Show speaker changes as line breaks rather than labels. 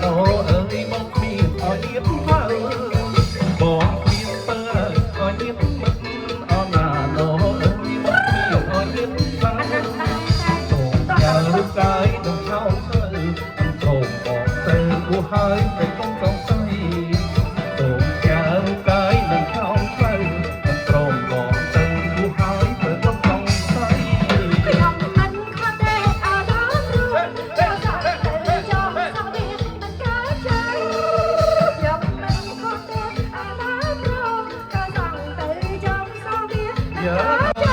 ណូអើយមកមានអញៀតមើបងមានពើអញៀតមិនអណាណូអើយមកមានអញៀតមើសូមយ៉ារូបកាយនឹងខោទៅសូមបងទៅគួហើយទៅកុំសង្ស័យសូមយ៉ារូបកាយនឹងខោទៅព្រមបងទៅគួហើយទៅកុំសង្ស័យខ្ញុំមិនខត់ទេអាដាមរួចចូលសាក់ទៅចូលសោះវាមិនកើតใจខ្ញុំមិនខត់ទេអាដាមរួចចូលសាក់ទៅចូលសោះវាមិនកើតใจ